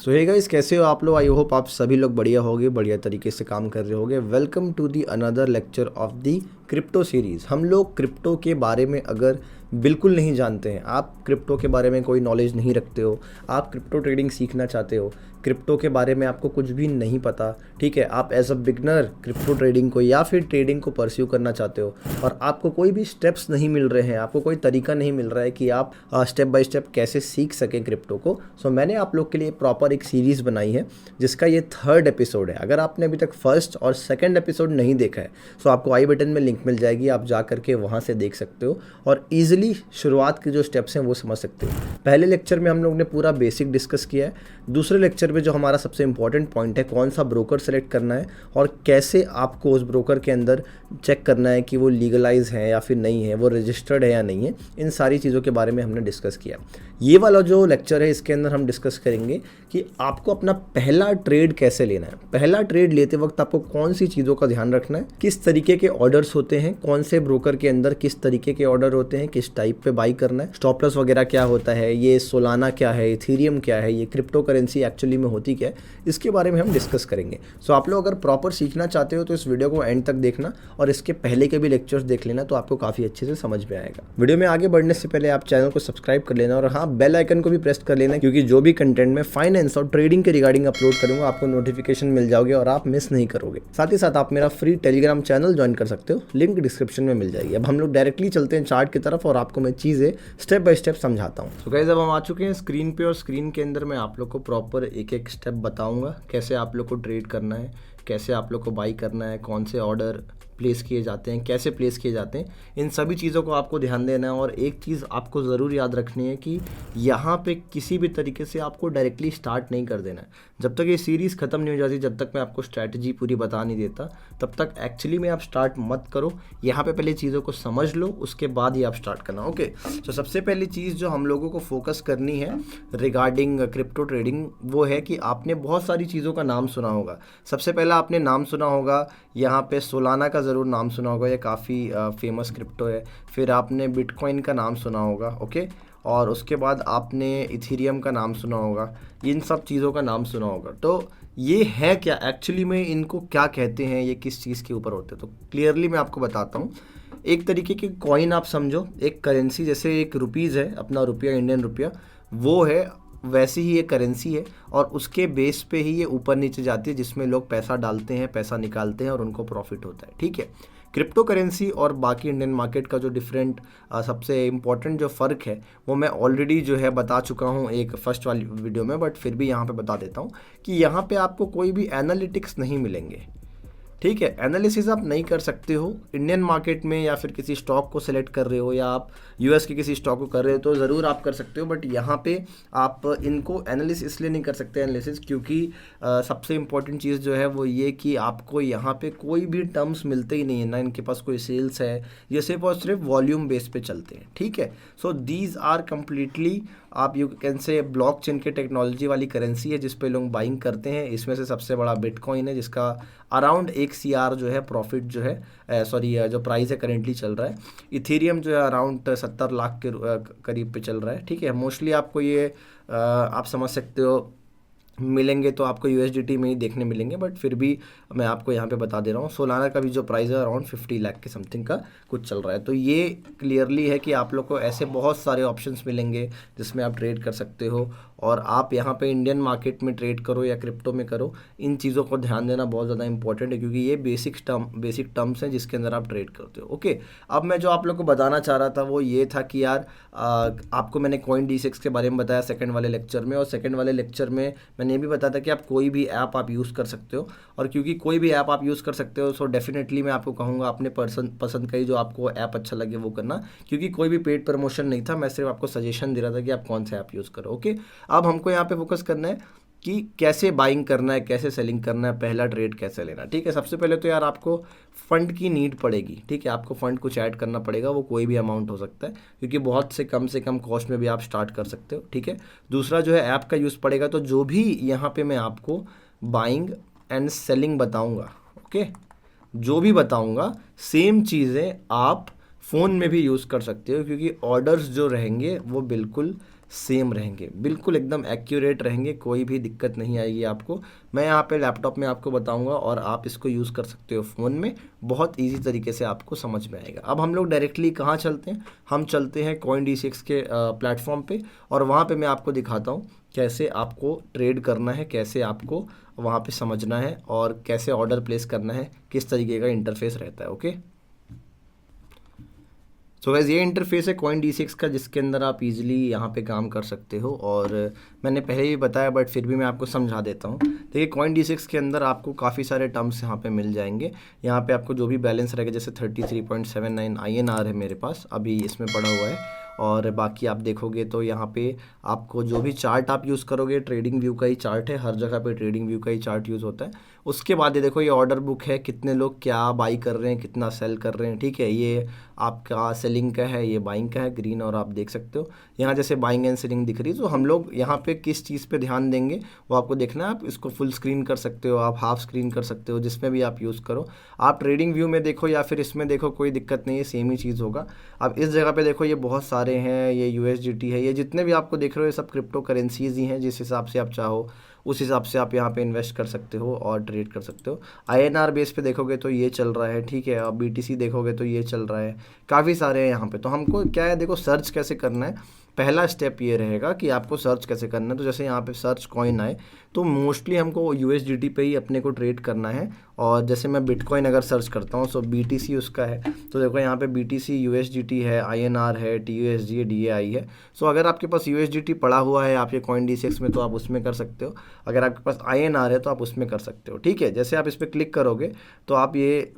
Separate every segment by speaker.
Speaker 1: सो hey guys, कैसे हो आप लोग? आई होप आप सभी लोग बढ़िया होगे, बढ़िया तरीके से काम कर रहे होगे। Welcome to the another lecture of the crypto series. हम लोग क्रिप्टो के बारे में अगर बिल्कुल नहीं जानते हैं, आप क्रिप्टो के बारे में कोई नॉलेज नहीं रखते हो, आप क्रिप्टो ट्रेडिंग सीखना चाहते हो, क्रिप्टो के बारे में आपको कुछ भी नहीं पता, ठीक है, आप as a beginner crypto trading को या फिर ट्रेडिंग को परस्यू करना चाहते हो और आपको कोई भी स्टेप्स नहीं मिल रहे हैं, आपको कोई तरीका नहीं मिल रहा है कि आप स्टेप बाय स्टेप कैसे सीख सकें क्रिप्टो को। सो मैंने आप लोग के लिए प्रॉपर एक सीरीज़ बनाई है जिसका ये 3rd एपिसोड है। अगर आपने अभी तक 1st और 2nd एपिसोड नहीं देखा है सो आपको आई बटन में लिंक मिल जाएगी, आप जा करके वहाँ से देख सकते हो और ईजिली शुरुआत के जो स्टेप्स हैं वो समझ सकते हो। पहले लेक्चर में हम लोग ने पूरा बेसिक डिस्कस किया है। दूसरे लेक्चर में जो हमारा सबसे इंपॉर्टेंट पॉइंट है, कौन सा ब्रोकर सेलेक्ट करना है और कैसे आपको उस ब्रोकर के अंदर चेक करना है कि वो लीगलाइज है या फिर नहीं है, वो रजिस्टर्ड है या नहीं है, इन सारी चीज़ों के बारे में हमने डिस्कस किया। ये वाला जो लेक्चर है इसके अंदर हम डिस्कस करेंगे कि आपको अपना पहला ट्रेड कैसे लेना है। पहला ट्रेड लेते वक्त आपको कौन सी चीज़ों का ध्यान रखना है, किस तरीके के ऑर्डर्स होते हैं, कौन से ब्रोकर के अंदर किस तरीके के ऑर्डर होते हैं, किस टाइप पे बाई करना है, स्टॉप लॉस वगैरह क्या होता है, ये सोलाना क्या है, इथेरियम क्या है, ये क्रिप्टो करेंसी एक्चुअली में होती क्या है, इसके बारे में हम डिस्कस करेंगे। सो आप लोग अगर प्रॉपर सीखना चाहते हो तो इस वीडियो को एंड तक देखना और इसके पहले के भी लेक्चर्स देख लेना, तो आपको काफ़ी अच्छे से समझ में आएगा। वीडियो में आगे बढ़ने से पहले आप चैनल को सब्सक्राइब कर लेना और हाँ, बेल आइकन को भी प्रेस कर लेना, क्योंकि जो भी कंटेंट में फाइनेंस और ट्रेडिंग के रिगार्डिंग अपलोड करूंगा आपको नोटिफिकेशन मिल जाओगे और आप मिस नहीं करोगे। साथ ही साथ आप मेरा फ्री टेलीग्राम चैनल ज्वाइन कर सकते हो, लिंक डिस्क्रिप्शन में मिल जाएगी। अब हम लोग डायरेक्टली चलते हैं चार्ट की तरफ और आपको मैं चीज़ें स्टेप बाय स्टेप समझाता हूँ। तो गाइस, अब हम आ चुके हैं स्क्रीन पे और स्क्रीन के अंदर मैं आप लोग को प्रॉपर एक एक स्टेप बताऊंगा कैसे आप लोग को ट्रेड करना है, कैसे आप लोग को बाई करना है, कौन से ऑर्डर प्लेस किए जाते हैं, कैसे प्लेस किए जाते हैं, इन सभी चीज़ों को आपको ध्यान देना है। और एक चीज़ आपको ज़रूर याद रखनी है कि यहाँ पे किसी भी तरीके से आपको डायरेक्टली स्टार्ट नहीं कर देना है। जब तक ये सीरीज़ ख़त्म नहीं हो जाती, जब तक मैं आपको स्ट्रैटेजी पूरी बता नहीं देता, तब तक एक्चुअली में आप स्टार्ट मत करो। यहाँ पे पहले चीज़ों को समझ लो, उसके बाद ही आप स्टार्ट करना। ओके, तो सबसे पहली चीज़ जो हम लोगों को फोकस करनी है रिगार्डिंग क्रिप्टो ट्रेडिंग, वो है कि आपने बहुत सारी चीज़ों का नाम सुना होगा। सबसे पहला आपने नाम सुना होगा यहाँ पे सोलाना का ज़रूर नाम सुना होगा, ये काफ़ी फेमस क्रिप्टो है। फिर आपने बिटकॉइन का नाम सुना होगा, ओके, और उसके बाद आपने इथेरियम का नाम सुना होगा, इन सब चीज़ों का नाम सुना होगा। तो ये है क्या एक्चुअली में, इनको क्या कहते हैं, ये किस चीज़ के ऊपर होते हैं, तो क्लियरली मैं आपको बताता हूँ। एक तरीके की कॉइन आप समझो, एक करेंसी, जैसे एक रुपीज़ है, अपना रुपया, इंडियन रुपया, वो है, वैसी ही एक करेंसी है और उसके बेस पे ही ये ऊपर नीचे जाती है, जिसमें लोग पैसा डालते हैं, पैसा निकालते हैं और उनको प्रॉफिट होता है, ठीक है। क्रिप्टो करेंसी और बाकी इंडियन मार्केट का जो डिफरेंट सबसे इम्पॉर्टेंट जो फ़र्क है वो मैं ऑलरेडी जो है बता चुका हूँ एक फर्स्ट वाली वीडियो में, बट फिर भी यहाँ पे बता देता हूँ कि यहाँ पे आपको कोई भी एनालिटिक्स नहीं मिलेंगे, ठीक है। एनालिसिस आप नहीं कर सकते हो इंडियन मार्केट में, या फिर किसी स्टॉक को सिलेक्ट कर रहे हो या आप यूएस के किसी स्टॉक को कर रहे हो तो ज़रूर आप कर सकते हो, बट यहाँ पे आप इनको एनालिसिस इसलिए नहीं कर सकते एनालिसिस, क्योंकि सबसे इम्पॉर्टेंट चीज़ जो है वो ये कि आपको यहाँ पे कोई भी टर्म्स मिलते ही नहीं है, ना इनके पास कोई सेल्स है, ये सिर्फ और सिर्फ वॉल्यूम बेस पे चलते हैं, ठीक है। सो दीज आर कम्प्लीटली, आप यू कैन से ब्लॉकचेन के टेक्नोलॉजी वाली करेंसी है जिस पे लोग बाइंग करते हैं। इसमें से सबसे बड़ा बिटकॉइन है जिसका अराउंड 1 CR जो है प्रॉफिट जो है, सॉरी जो प्राइस है करेंटली चल रहा है। इथेरियम जो है अराउंड 70 लाख के करीब पे चल रहा है, ठीक है। मोस्टली आपको ये आप समझ सकते हो मिलेंगे तो आपको USDT में ही देखने मिलेंगे, बट फिर भी मैं आपको यहाँ पे बता दे रहा हूँ। सोलाना का भी जो प्राइस है अराउंड 50 लाख के समथिंग का कुछ चल रहा है। तो ये क्लियरली है कि आप लोग को ऐसे बहुत सारे ऑप्शंस मिलेंगे जिसमें आप ट्रेड कर सकते हो, और आप यहाँ पे इंडियन मार्केट में ट्रेड करो या क्रिप्टो में करो, इन चीज़ों को ध्यान देना बहुत ज़्यादा इंपॉर्टेंट है, क्योंकि ये बेसिक टर्म्स हैं जिसके अंदर आप ट्रेड करते हो, ओके। अब मैं जो आप लोग को बताना चाह रहा था वो ये था कि यार आपको मैंने CoinDesk के बारे में बताया सेकंड वाले लेक्चर में, और सेकंड वाले लेक्चर में मैंने ये भी बताया था कि आप कोई भी ऐप आप यूज़ कर सकते हो, और क्योंकि कोई भी ऐप आप यूज़ कर सकते हो सो डेफिनेटली मैं आपको कहूँगा अपने पसंद का ही जो आपको ऐप अच्छा लगे वो करना, क्योंकि कोई भी पेड प्रमोशन नहीं था, मैं सिर्फ आपको सजेशन दे रहा था कि आप कौन सा ऐप यूज़ करो, ओके। अब हमको यहाँ पे फोकस करना है कि कैसे बाइंग करना है, कैसे सेलिंग करना है, पहला ट्रेड कैसे लेना, ठीक है। सबसे पहले तो यार आपको फंड की नीड पड़ेगी, ठीक है। आपको फंड कुछ ऐड करना पड़ेगा, वो कोई भी अमाउंट हो सकता है, क्योंकि बहुत से कम कॉस्ट में भी आप स्टार्ट कर सकते हो, ठीक है। दूसरा जो है ऐप का यूज़ पड़ेगा, तो जो भी यहाँ पे मैं आपको बाइंग एंड सेलिंग बताऊँगा, ओके, जो भी बताऊँगा सेम चीज़ें आप फ़ोन में भी यूज़ कर सकते हो, क्योंकि ऑर्डर्स जो रहेंगे वो बिल्कुल सेम रहेंगे, बिल्कुल एकदम एक्यूरेट रहेंगे, कोई भी दिक्कत नहीं आएगी आपको। मैं यहाँ पे लैपटॉप में आपको बताऊंगा और आप इसको यूज़ कर सकते हो फ़ोन में, बहुत इजी तरीके से आपको समझ में आएगा। अब हम लोग डायरेक्टली कहाँ चलते हैं, हम चलते हैं CoinDCX के प्लेटफॉर्म पे, और वहाँ पे मैं आपको दिखाता हूँ कैसे आपको ट्रेड करना है, कैसे आपको वहाँ पे समझना है और कैसे ऑर्डर प्लेस करना है, किस तरीके का इंटरफेस रहता है। ओके, सो गाइस ये इंटरफेस है CoinDCX का, जिसके अंदर आप इजीली यहाँ पे काम कर सकते हो। और मैंने पहले ही बताया बट फिर भी मैं आपको समझा देता हूँ। देखिए CoinDCX के अंदर आपको काफ़ी सारे टर्म्स यहाँ पे मिल जाएंगे। यहाँ पे आपको जो भी बैलेंस रहेगा, जैसे 33.79 INR है मेरे पास अभी इसमें पड़ा हुआ है। और बाकी आप देखोगे तो यहाँ पे आपको जो भी चार्ट आप यूज़ करोगे, ट्रेडिंग व्यू का ही चार्ट है, हर जगह पे ट्रेडिंग व्यू का ही चार्ट यूज़ होता है। उसके बाद ये देखो, ये ऑर्डर बुक है, कितने लोग क्या बाई कर रहे हैं, कितना सेल कर रहे हैं। ठीक है, ये आपका सेलिंग का है, ये बाइंग का है ग्रीन, और आप देख सकते हो यहाँ जैसे बाइंग एंड सेलिंग दिख रही है। तो हम लोग यहाँ पे किस चीज़ पे ध्यान देंगे वो आपको देखना है। आप इसको फुल स्क्रीन कर सकते हो, आप हाफ स्क्रीन कर सकते हो, जिसमें भी आप यूज़ करो। आप ट्रेडिंग व्यू में देखो या फिर इसमें देखो, कोई दिक्कत नहीं है, सेम ही चीज़ होगा। अब इस जगह पे देखो, ये बहुत सारे हैं, ये USDT है, ये जितने भी आपको देख रहे हो ये सब क्रिप्टो करेंसीज ही हैं। जिस हिसाब से आप चाहो उस हिसाब से आप यहाँ पे इन्वेस्ट कर सकते हो और ट्रेड कर सकते हो। INR बेस पे देखोगे तो ये चल रहा है, ठीक है। अब BTC देखोगे तो ये चल रहा है, काफ़ी सारे हैं यहाँ पे। तो हमको क्या है, देखो सर्च कैसे करना है। पहला स्टेप ये रहेगा कि आपको सर्च कैसे करना है। तो जैसे यहाँ पे सर्च कॉइन आए तो मोस्टली हमको USDT पे ही अपने को ट्रेड करना है। और जैसे मैं बिटकॉइन अगर सर्च करता हूँ, सो BTC उसका है, तो देखो यहाँ पे BTC USDT है, INR है, TUSD है, DAI है। सो अगर आपके पास USDT पड़ा हुआ है आपके CoinDCX में तो आप उसमें कर सकते हो, अगर आपके पास INR है तो आप उसमें कर सकते हो। ठीक है, जैसे आप इस पर क्लिक करोगे तो आप ये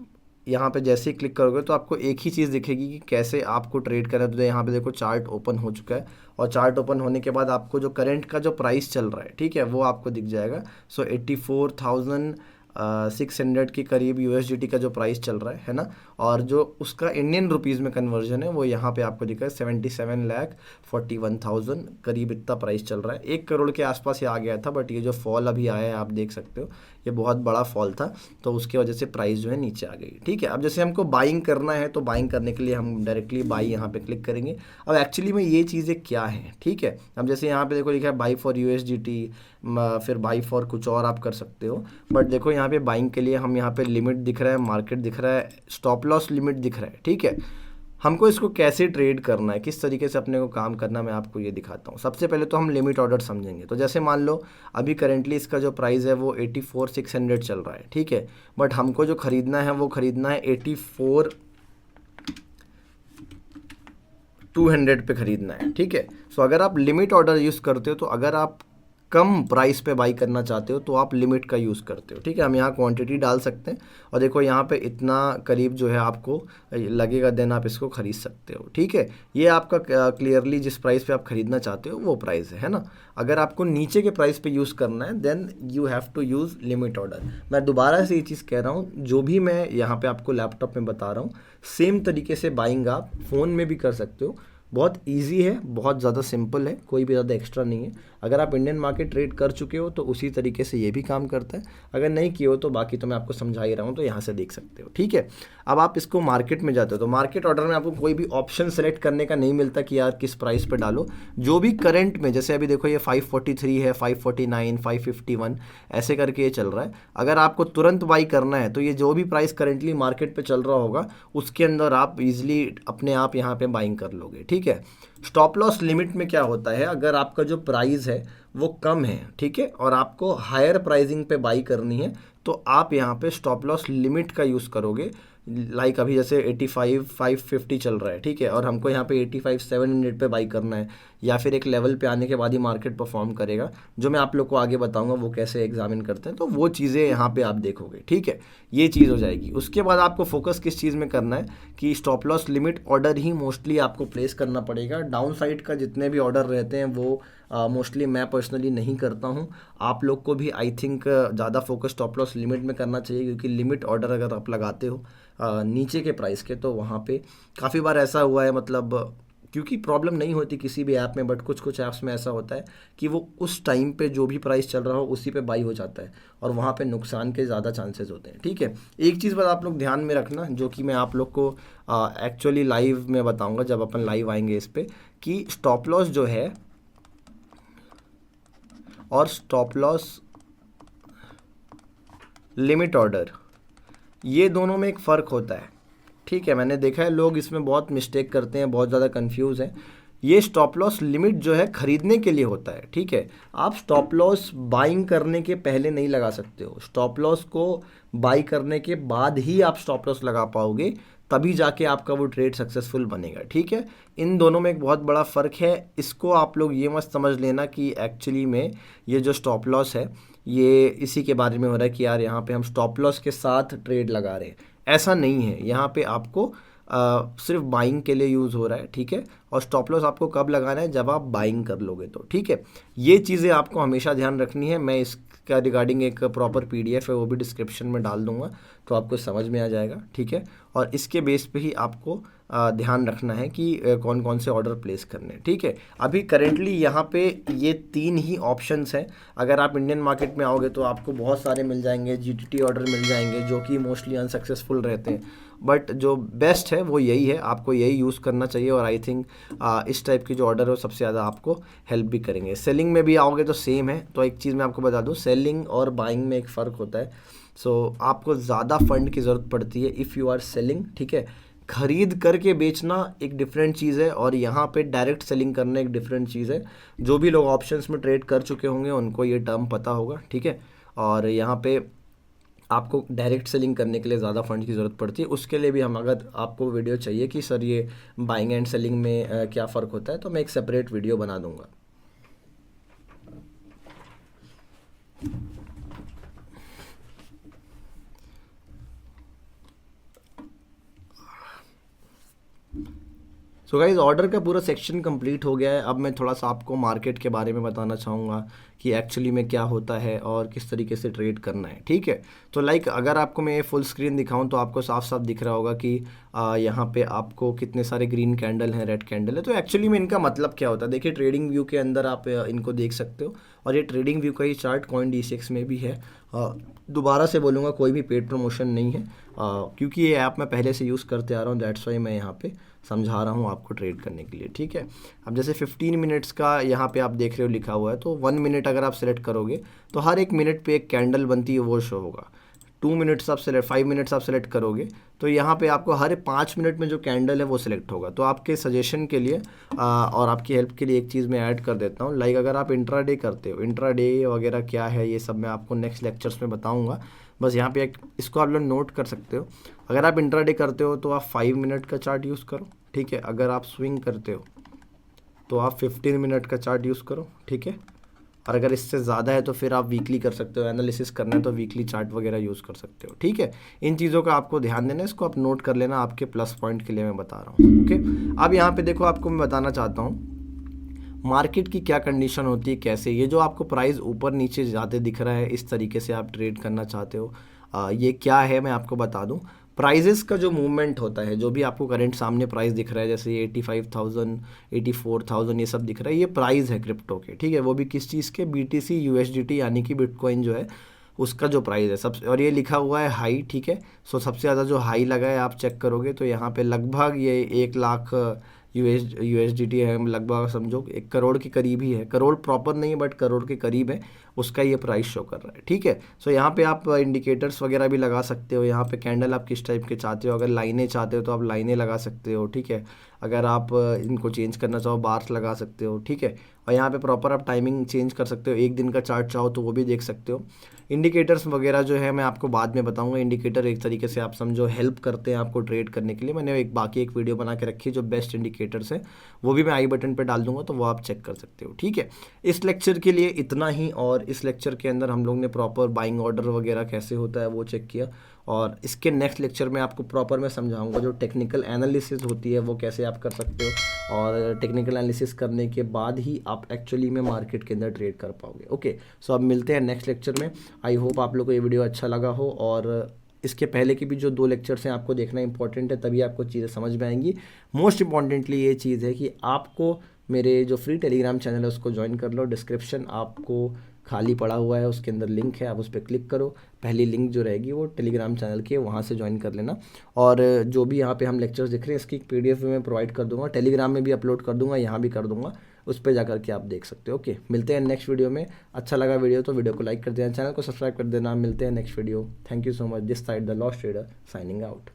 Speaker 1: यहाँ पे जैसे ही क्लिक करोगे तो आपको एक ही चीज़ दिखेगी कि कैसे आपको ट्रेड करना है। तो यहाँ पे देखो चार्ट ओपन हो चुका है, और चार्ट ओपन होने के बाद आपको जो करंट का जो प्राइस चल रहा है, ठीक है, वो आपको दिख जाएगा। सो 84,600 के करीब USDT का जो प्राइस चल रहा है ना। और जो उसका इंडियन रुपीज़ में कन्वर्जन है वो यहाँ पे आपको दिखा है 77,41,000 करीब, इतना प्राइस चल रहा है। 1 करोड़ के आसपास ये आ गया था, बट ये जो फॉल अभी आया है आप देख सकते हो, ये बहुत बड़ा फॉल था, तो उसकी वजह से प्राइस जो है नीचे आ गई। ठीक है, अब जैसे हमको बाइंग करना है तो बाइंग करने के लिए हम डायरेक्टली बाई यहाँ पे क्लिक करेंगे। अब एक्चुअली में ये चीज़ें क्या हैं, ठीक है। अब जैसे यहाँ पे देखो लिखा है बाई फॉर USDT, फिर बाई फॉर कुछ और आप कर सकते हो। बट देखो यहाँ पे बाइंग के लिए हम यहाँ पे लिमिट दिख रहा है, मार्केट दिख रहा है, स्टॉप लॉस लिमिट दिख रहा है। ठीक है, हमको इसको कैसे ट्रेड करना है, किस तरीके से अपने को काम करना है, मैं आपको ये दिखाता हूँ। सबसे पहले तो हम लिमिट ऑर्डर समझेंगे। तो जैसे मान लो अभी करेंटली इसका जो प्राइस है वो 84,600 चल रहा है, ठीक है। बट हमको जो खरीदना है वो खरीदना है 84,200 पे खरीदना है, ठीक है। सो अगर आप लिमिट ऑर्डर यूज़ करते हो, तो अगर आप कम प्राइस पे बाई करना चाहते हो तो आप लिमिट का यूज़ करते हो, ठीक है। हम यहाँ क्वांटिटी डाल सकते हैं, और देखो यहाँ पे इतना करीब जो है आपको लगेगा, देन आप इसको ख़रीद सकते हो। ठीक है, ये आपका क्लियरली जिस प्राइस पे आप ख़रीदना चाहते हो वो प्राइस है ना। अगर आपको नीचे के प्राइस पे यूज़ करना है then you have to use limit order. मैं दोबारा से ये चीज़ कह रहा हूँ, जो भी मैं यहाँ पे आपको लैपटॉप में बता रहा हूँ, सेम तरीके से बाइंग आप फ़ोन में भी कर सकते हो। बहुत इजी है, बहुत ज़्यादा सिंपल है, कोई भी ज़्यादा एक्स्ट्रा नहीं है। अगर आप इंडियन मार्केट ट्रेड कर चुके हो तो उसी तरीके से ये भी काम करता है, अगर नहीं किए हो तो बाकी तो मैं आपको समझा ही रहा हूँ, तो यहाँ से देख सकते हो। ठीक है, अब आप इसको मार्केट में जाते हो तो मार्केट ऑर्डर में आपको कोई भी ऑप्शन सेलेक्ट करने का नहीं मिलता कि यार किस प्राइस पे डालो। जो भी करंट में, जैसे अभी देखो ये 543 है, 549, 551 ऐसे करके ये चल रहा है। अगर आपको तुरंत बाई करना है तो ये जो भी प्राइस करेंटली मार्केट पे चल रहा होगा उसके अंदर आप इजीली अपने आप यहाँ पे बाइंग कर लोगे। ठीक है, स्टॉप लॉस लिमिट में क्या होता है, अगर आपका जो प्राइस है वो कम है, ठीक है, और आपको हायर प्राइसिंग पे बाई करनी है तो आप यहाँ पे स्टॉप लॉस लिमिट का यूज़ करोगे। लाइक अभी जैसे 85,550 चल रहा है, ठीक है, और हमको यहाँ पे 85,700 पे बाई करना है, या फिर एक लेवल पे आने के बाद ही मार्केट परफॉर्म करेगा, जो मैं आप लोग को आगे बताऊंगा वो कैसे एग्जामिन करते हैं। तो वो चीज़ें यहाँ पे आप देखोगे, ठीक है, ये चीज़ हो जाएगी। उसके बाद आपको फोकस किस चीज़ में करना है कि स्टॉप लॉस लिमिट ऑर्डर ही मोस्टली आपको प्लेस करना पड़ेगा। डाउन साइड का जितने भी ऑर्डर रहते हैं वो मोस्टली मैं पर्सनली नहीं करता हूँ। आप लोग को भी आई थिंक ज़्यादा फोकस स्टॉप लॉस लिमिट में करना चाहिए, क्योंकि लिमिट ऑर्डर अगर आप लगाते हो नीचे के प्राइस के, तो वहाँ पे काफ़ी बार ऐसा हुआ है, मतलब क्योंकि प्रॉब्लम नहीं होती किसी भी ऐप में, बट कुछ कुछ ऐप्स में ऐसा होता है कि वो उस टाइम पे जो भी प्राइस चल रहा हो उसी पे बाई हो जाता है, और वहाँ पे नुकसान के ज़्यादा चांसेस होते हैं। ठीक है, एक चीज़ बस आप लोग ध्यान में रखना, जो कि मैं आप लोग को एक्चुअली लाइव में बताऊँगा जब अपन लाइव आएंगे इस पर, कि स्टॉप लॉस जो है और स्टॉप लॉस लिमिट ऑर्डर, ये दोनों में एक फ़र्क होता है। ठीक है, मैंने देखा है लोग इसमें बहुत मिस्टेक करते हैं, बहुत ज़्यादा कंफ्यूज हैं। ये स्टॉप लॉस लिमिट जो है खरीदने के लिए होता है। ठीक है, आप स्टॉप लॉस बाइंग करने के पहले नहीं लगा सकते हो। स्टॉप लॉस को बाई करने के बाद ही आप स्टॉप लॉस लगा पाओगे, तभी जाके आपका वो ट्रेड सक्सेसफुल बनेगा। ठीक है, इन दोनों में एक बहुत बड़ा फ़र्क है। इसको आप लोग ये मत समझ लेना कि एक्चुअली में ये जो स्टॉप लॉस है ये इसी के बारे में हो रहा है कि यार यहाँ पे हम स्टॉप लॉस के साथ ट्रेड लगा रहे हैं। ऐसा नहीं है, यहाँ पे आपको सिर्फ बाइंग के लिए यूज़ हो रहा है। ठीक है, और स्टॉप लॉस आपको कब लगाना है, जब आप बाइंग कर लोगे तो। ठीक है, ये चीज़ें आपको हमेशा ध्यान रखनी है। मैं इसका रिगार्डिंग एक प्रॉपर पीडीएफ है, वो भी डिस्क्रिप्शन में डाल दूंगा, तो आपको समझ में आ जाएगा। ठीक है, और इसके बेस पे ही आपको ध्यान रखना है कि कौन कौन से ऑर्डर प्लेस करने हैं। ठीक है, अभी करेंटली यहाँ पे ये 3 ही ऑप्शंस हैं। अगर आप इंडियन मार्केट में आओगे तो आपको बहुत सारे मिल जाएंगे, जीटीटी ऑर्डर मिल जाएंगे जो कि मोस्टली अनसक्सेसफुल रहते हैं, बट जो बेस्ट है वो यही है, आपको यही यूज़ करना चाहिए। और आई थिंक इस टाइप के जो ऑर्डर है वो सबसे ज़्यादा आपको हेल्प भी करेंगे। सेलिंग में भी आओगे तो सेम है। तो एक चीज़ मैं आपको बता दूँ, सेलिंग और बाइंग में एक फ़र्क होता है। सो आपको ज़्यादा फंड की ज़रूरत पड़ती है इफ़ यू आर सेलिंग। ठीक है, खरीद करके बेचना एक डिफरेंट चीज़ है, और यहाँ पे डायरेक्ट सेलिंग करना एक डिफरेंट चीज़ है। जो भी लोग ऑप्शंस में ट्रेड कर चुके होंगे उनको ये टर्म पता होगा। ठीक है, और यहाँ पे आपको डायरेक्ट सेलिंग करने के लिए ज़्यादा फंड की ज़रूरत पड़ती है। उसके लिए भी हम, अगर आपको वीडियो चाहिए कि सर ये बाइंग एंड सेलिंग में क्या फ़र्क होता है, तो मैं एक सेपरेट वीडियो बना दूंगा। सो गाइज, ऑर्डर का पूरा सेक्शन कंप्लीट हो गया है। अब मैं थोड़ा सा आपको मार्केट के बारे में बताना चाहूँगा कि एक्चुअली में क्या होता है और किस तरीके से ट्रेड करना है। ठीक है, तो अगर आपको मैं ये फुल स्क्रीन दिखाऊं तो आपको साफ साफ दिख रहा होगा कि यहाँ पे आपको कितने सारे ग्रीन कैंडल हैं, रेड कैंडल है। तो एक्चुअली में इनका मतलब क्या होता है, देखिए ट्रेडिंग व्यू के अंदर आप इनको देख सकते हो, और ये ट्रेडिंग व्यू का ही चार्ट CoinDCX में भी है। दोबारा से बोलूँगा, कोई भी पेड प्रमोशन नहीं है, क्योंकि ये ऐप मैं पहले से यूज़ करते आ रहा हूँ, दैट्स वाई मैं यहाँ पे समझा रहा हूँ आपको ट्रेड करने के लिए। ठीक है, अब जैसे 15 मिनट्स का यहाँ पे आप देख रहे हो लिखा हुआ है, तो 1 मिनट अगर आप सेलेक्ट करोगे तो हर 1 मिनट पे एक कैंडल बनती है, वो शो होगा। 2 मिनट्स आप सेलेक्ट, 5 मिनट्स आप सेलेक्ट करोगे तो यहाँ पे आपको हर 5 मिनट में जो कैंडल है वो सिलेक्ट होगा। तो आपके सजेशन के लिए और आपकी हेल्प के लिए एक चीज़ मैं ऐड कर देता हूँ। अगर आप इंट्राडे करते हो, इंट्राडे वगैरह क्या है ये सब मैं आपको नेक्स्ट लेक्चर्स में बताऊँगा। बस यहाँ पे इसको आप लोग नोट कर सकते हो। अगर आप इंट्राडे करते हो तो आप 5 मिनट का चार्ट यूज़ करो। ठीक है, अगर आप स्विंग करते हो तो आप 15 मिनट का चार्ट यूज़ करो। ठीक है, और अगर इससे ज़्यादा है तो फिर आप वीकली कर सकते हो, एनालिसिस करना है तो वीकली चार्ट वगैरह यूज़ कर सकते हो। ठीक है, इन चीज़ों का आपको ध्यान देना है, इसको आप नोट कर लेना, आपके प्लस पॉइंट के लिए मैं बता रहा हूँ। ओके, अब यहाँ पे देखो, आपको मैं बताना चाहता हूँ मार्केट की क्या कंडीशन होती है, कैसे ये जो आपको प्राइस ऊपर नीचे जाते दिख रहा है, इस तरीके से आप ट्रेड करना चाहते हो, ये क्या है मैं आपको बता दूं। प्राइजेस का जो मूवमेंट होता है, जो भी आपको करंट सामने प्राइस दिख रहा है, जैसे 85,000, 84,000 ये सब दिख रहा है, ये प्राइस है क्रिप्टो के। ठीक है, वो भी किस चीज़ के, BTC USDT यानी कि बिटकॉइन जो है उसका जो प्राइस है सब, और ये लिखा हुआ है हाई। ठीक है, सो सबसे ज़्यादा जो हाई लगा है आप चेक करोगे तो यहाँ पे लगभग ये 1 लाख USDT है, लगभग समझो 1 करोड़ के करीब ही है। करोड़ प्रॉपर नहीं है बट करोड़ के करीब है, उसका ये प्राइस शो कर रहा है। ठीक है, सो यहाँ पे आप इंडिकेटर्स वगैरह भी लगा सकते हो। यहाँ पे कैंडल आप किस टाइप के चाहते हो, अगर लाइनें चाहते हो तो आप लाइनें लगा सकते हो। ठीक है, अगर आप इनको चेंज करना चाहो बार्स लगा सकते हो। ठीक है, और यहाँ पे प्रॉपर आप टाइमिंग चेंज कर सकते हो, 1 दिन का चार्ट चाहो तो वो भी देख सकते हो। इंडिकेटर्स वगैरह जो है मैं आपको बाद में बताऊंगा। इंडिकेटर एक तरीके से आप समझो हेल्प करते हैं आपको ट्रेड करने के लिए। मैंने एक वीडियो बना के रखी है जो बेस्ट इंडिकेटर्स है, वो भी मैं आई बटन पे डाल दूंगा, तो वो आप चेक कर सकते हो। ठीक है, इस लेक्चर के लिए इतना ही, और इस लेक्चर के अंदर हम लोग ने प्रॉपर बाइंग ऑर्डर वगैरह कैसे होता है वो चेक किया, और इसके नेक्स्ट लेक्चर में आपको प्रॉपर मैं समझाऊंगा जो टेक्निकल एनालिसिस होती है वो कैसे आप कर सकते हो, और टेक्निकल एनालिसिस करने के बाद ही आप एक्चुअली में मार्केट के अंदर ट्रेड कर पाओगे। ओके, सो अब मिलते हैं नेक्स्ट लेक्चर में। आई होप आप लोग को ये वीडियो अच्छा लगा हो, और इसके पहले की भी जो 2 लेक्चर्स हैं आपको देखना इंपॉर्टेंट है, तभी आपको चीज़ें समझ में आएंगी। मोस्ट इंपॉर्टेंटली ये चीज़ है कि आपको मेरे जो फ्री टेलीग्राम चैनल है उसको ज्वाइन कर लो। डिस्क्रिप्शन आपको खाली पड़ा हुआ है, उसके अंदर लिंक है, आप उस पर क्लिक करो। पहली लिंक जो रहेगी वो टेलीग्राम चैनल की है, वहाँ से ज्वाइन कर लेना। और जो भी यहाँ पे हम लेक्चर्स दिख रहे हैं इसकी PDF भी मैं प्रोवाइड कर दूंगा, टेलीग्राम में भी अपलोड कर दूंगा, यहाँ भी कर दूंगा। उस पर जाकर के आप देख सकते हो। ओके, मिलते हैं नेक्स्ट वीडियो में। अच्छा लगा वीडियो तो वीडियो को लाइक कर देना, चैनल को सब्सक्राइब कर देना। मिलते हैं next video. Thank you so much. This side the lost trader signing out.